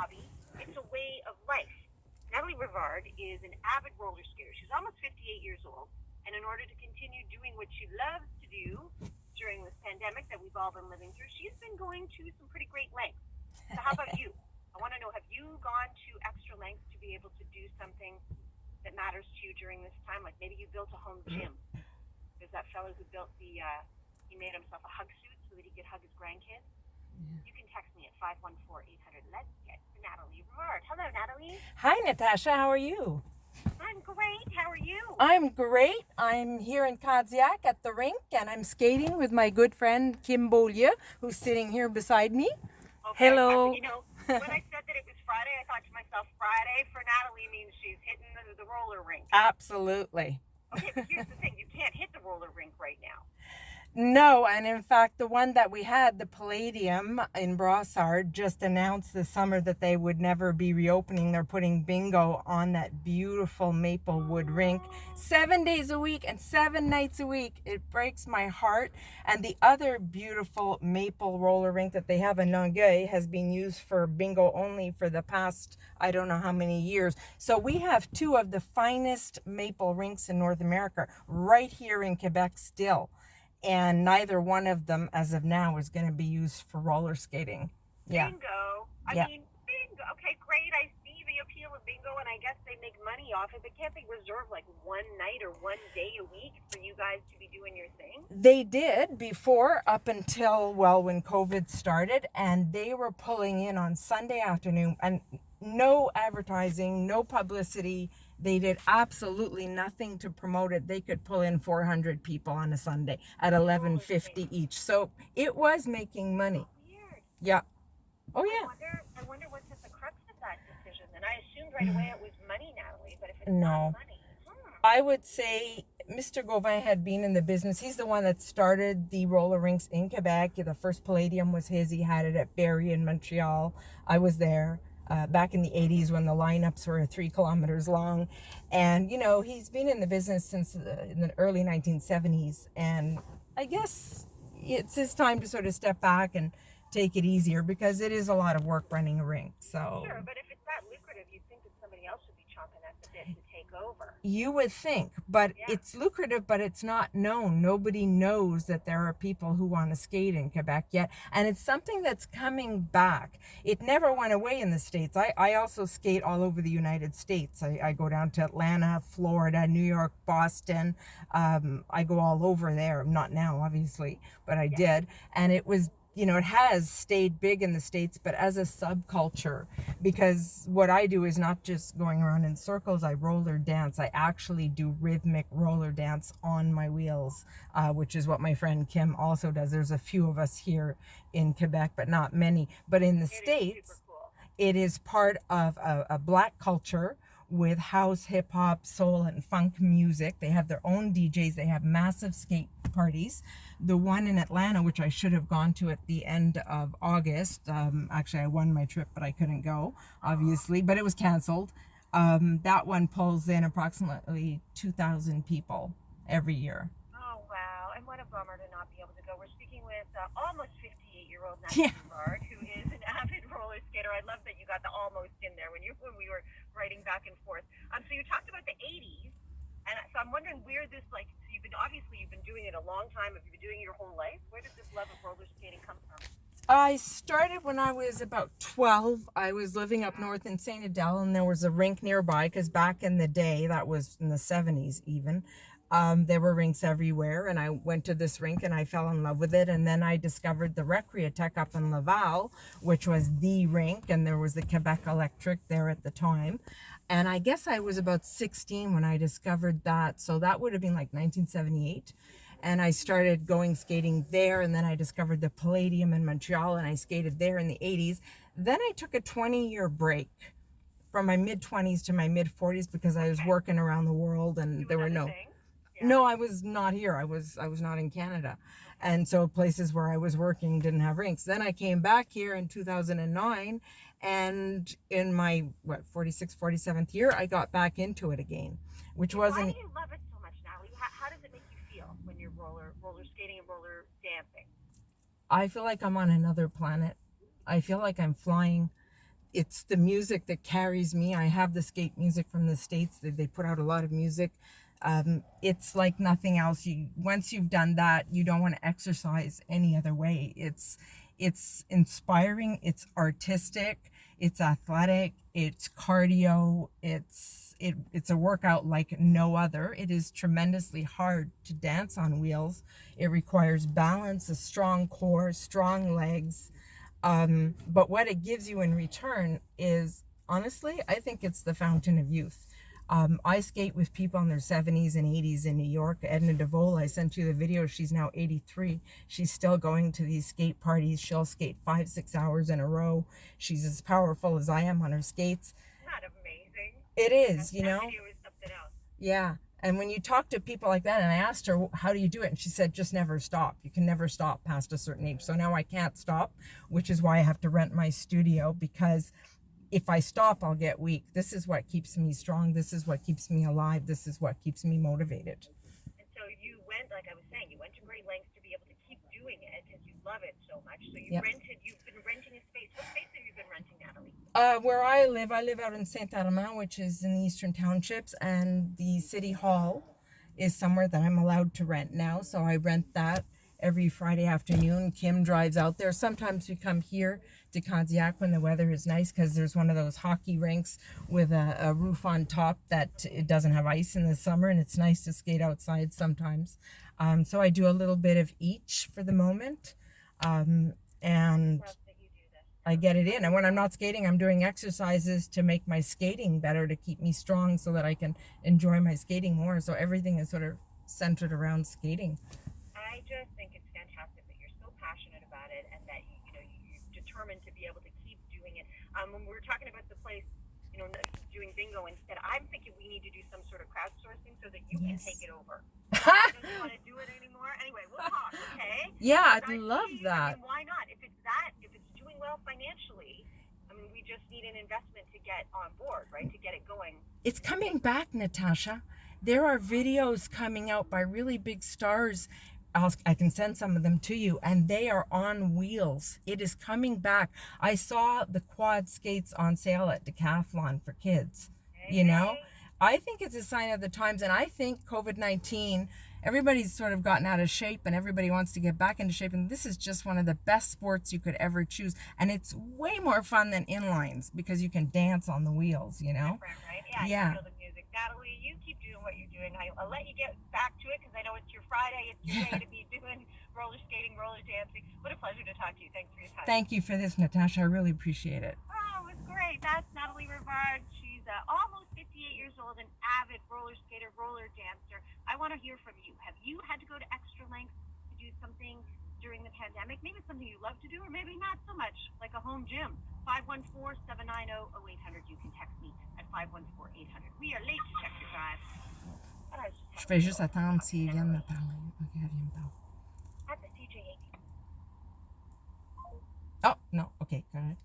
hobby. It's a way of life. Nathalie Rivard is an avid roller skater. She's almost 58 years old. And in order to continue doing what she loves to do during this pandemic that we've all been living through, she's been going to some pretty great lengths. So how about you? I want to know, have you gone to extra lengths to be able to do something that matters to you during this time? Like maybe you built a home gym. There's that fellow who built he made himself a hug suit so that he could hug his grandkids. You can text me at 514-800. Let's get to Nathalie Rivard. Hello, Nathalie. Hi, Natasha. How are you? I'm great. How are you? I'm great. I'm here in Kadziak at the rink, and I'm skating with my good friend Kim Beaulieu, who's sitting here beside me. Okay. Hello. You know, when I said that it was Friday, I thought to myself, Friday for Nathalie means she's hitting the roller rink. Absolutely. Okay, but here's the thing. You can't hit the roller rink right now. No, and in fact, the one that we had, the Palladium in Brossard, just announced this summer that they would never be reopening. They're putting bingo on that beautiful maple wood rink 7 days a week and 7 nights a week. It breaks my heart. And the other beautiful maple roller rink that they have in Longueuil has been used for bingo only for the past, I don't know how many years. So we have two of the finest maple rinks in North America right here in Quebec still. And neither one of them, as of now, is going to be used for roller skating. Yeah. Bingo. I mean, bingo. Okay, great. I see the appeal of bingo, and I guess they make money off it. But can't they reserve like one night or one day a week for you guys to be doing your thing? They did before, up until, well, when COVID started. And they were pulling in on Sunday afternoon. And no advertising, no publicity. They did absolutely nothing to promote it. They could pull in 400 people on a Sunday at $11.50 each. So it was making money. Weird. Yeah. Oh, yeah. I wonder what's at the crux of that decision. And I assumed right away it was money, Nathalie, but if it's No. not money. I would say Mr. Gauvin had been in the business. He's the one that started the roller rinks in Quebec. The first Palladium was his. He had it at Barrie in Montreal. I was there. Back in the 80s when the lineups were 3 kilometers long. And, you know, he's been in the business since in the early 1970s. And I guess it's his time to sort of step back and take it easier because it is a lot of work running a rink. So Sure, but if it's that lucrative, you'd think that somebody else would be chomping at the bit to take over. You would think, but it's lucrative, but it's not known. Nobody knows that there are people who want to skate in Quebec yet. And it's something that's coming back. It never went away in the States. I also skate all over the United States. I go down to Atlanta, Florida, New York, Boston. I go all over there. Not now, obviously, but I did. And it was, you know, it has stayed big in the States, but as a subculture, because what I do is not just going around in circles. I roller dance. I actually do rhythmic roller dance on my wheels, which is what my friend Kim also does. There's a few of us here in Quebec, but not many. But in the States, it is part of a black culture with house, hip hop, soul, and funk music. They have their own DJs. They have massive skate parties. The one in Atlanta, which I should have gone to at the end of August. Actually, I won my trip, but I couldn't go, obviously, but it was canceled. That one pulls in approximately 2,000 people every year. Oh, wow. And what a bummer to not be able to go. We're speaking with almost 58-year-old Nathalie Rivard, who is an avid roller skater. I love that you got the almost in there when we were writing back and forth. So you talked about the 80s, and so I'm wondering where this, like, so you've been doing it a long time. Have you been doing it your whole life? Where did this love of roller skating come from? I started when I was about 12. I was living up north in St. Adele, and there was a rink nearby, because back in the day, that was in the 70s even, there were rinks everywhere, and I went to this rink and I fell in love with it. And then I discovered the Recreatech up in Laval, which was the rink, and there was the Quebec Electric there at the time. And I guess I was about 16 when I discovered that, so that would have been like 1978. And I started going skating there, and then I discovered the Palladium in Montreal, and I skated there in the 80s. Then I took a 20-year break from my mid-20s to my mid-40s because I was working around the world, and there were no, I was not here. I was not in Canada. And so places where I was working didn't have rinks. Then I came back here in 2009, and in my 46th, 47th year, I got back into it again, which wasn't. Why do you love it so much, Nathalie? How does it make you feel when you're roller skating and roller dancing? I feel like I'm on another planet. I feel like I'm flying. it's the music that carries me. I have the skate music from the States. They put out a lot of music. It's like nothing else. Once you've done that, you don't want to exercise any other way. It's inspiring, it's artistic, it's athletic, it's cardio, it's a workout like no other. It is tremendously hard to dance on wheels. It requires balance, a strong core, strong legs. But what it gives you in return is, honestly, I think it's the fountain of youth. I skate with people in their 70s and 80s in New York. Edna DeVole, I sent you the video. She's now 83. She's still going to these skate parties. She'll skate 5-6 hours in a row. She's as powerful as I am on her skates. Not amazing. It is, you know? That video is something else. Yeah. And when you talk to people like that, and I asked her, how do you do it? And she said, just never stop. You can never stop past a certain age. So now I can't stop, which is why I have to rent my studio, because if I stop, I'll get weak. This is what keeps me strong. This is what keeps me alive. This is what keeps me motivated. And so you went, like I was saying, you went to great lengths to be able to keep doing it because you love it so much. So you've been renting a space. What space have you been renting, Nathalie? Where I live out in Saint-Armand, which is in the Eastern Townships, and the City Hall is somewhere that I'm allowed to rent now. So I rent that every Friday afternoon. Kim drives out there. Sometimes we come here to Candiac when the weather is nice, because there's one of those hockey rinks with a roof on top that it doesn't have ice in the summer, and it's nice to skate outside sometimes. So I do a little bit of each for the moment, and I get it in. And when I'm not skating, I'm doing exercises to make my skating better, to keep me strong so that I can enjoy my skating more. So everything is sort of centered around skating. I just think it's fantastic that you're so passionate about it, and that you're determined to be able to keep doing it. When we were talking about the place, doing bingo instead, I'm thinking we need to do some sort of crowdsourcing so that you can take it over. I don't want to do it anymore. Anyway, we'll talk, okay? Yeah, I'd love that. I mean, why not? If it's doing well financially, I mean, we just need an investment to get on board, right? To get it going. It's coming back, Natasha. There are videos coming out by really big stars. I can send some of them to you, and they are on wheels. It is coming back. I saw the quad skates on sale at Decathlon for kids. I think it's a sign of the times, and I think COVID-19, everybody's sort of gotten out of shape, and everybody wants to get back into shape, and this is just one of the best sports you could ever choose, and it's way more fun than inlines because you can dance on the wheels, Different, right? Yeah. Yeah. You feel the music. Natalie, you keep doing what you're doing. I'll let you get back to it because I know it's your Friday. It's your day to be doing roller skating, roller dancing. What a pleasure to talk to you. Thanks for your time. Thank you for this, Natasha. I really appreciate it. Oh, it was great. That's Nathalie Rivard. She's almost 58 years old, an avid roller skater, roller dancer. I want to hear from you. Have you had to go to extra lengths to do something during the pandemic? Maybe it's something you love to do, or maybe not so much, like a home gym. 514-790-0800. You can text me at 514-800. We are late to check your drive. Je vais juste attendre s'ils viennent me parler. Ok, elle vient me parler. At the CJAD. Oh, no. Okay, go ahead.